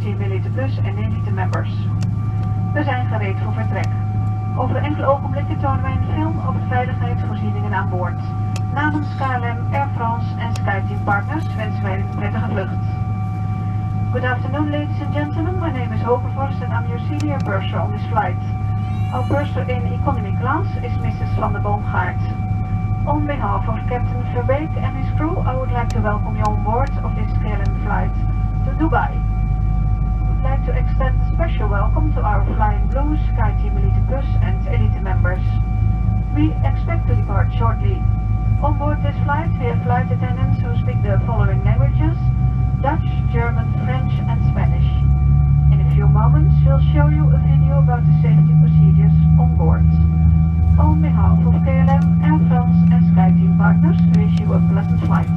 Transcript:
SkyTeam Elite Plus en Elite Members. We zijn gereed voor vertrek. Over enkele ogenblikken tonen wij een film over de veiligheidsvoorzieningen aan boord. Namens KLM, Air France en SkyTeam Partners wensen wij een prettige vlucht. Good afternoon, ladies and gentlemen. My name is Hogevorst and I'm your senior purser on this flight. Our purser in economy class is Mrs. van der Boomgaard. On behalf of Captain Verbeek and his crew, I would like to welcome you on board of this KLM flight to Dubai. We would like to extend a special welcome to our Flying Blues, SkyTeam Elite Plus and Elite members. We expect to depart shortly. On board this flight, we have flight attendants who speak the following languages: Dutch, German, French and Spanish. In a few moments, we'll show you a video about the safety procedures on board. On behalf of KLM, Air France and SkyTeam Partners, we wish you a pleasant flight.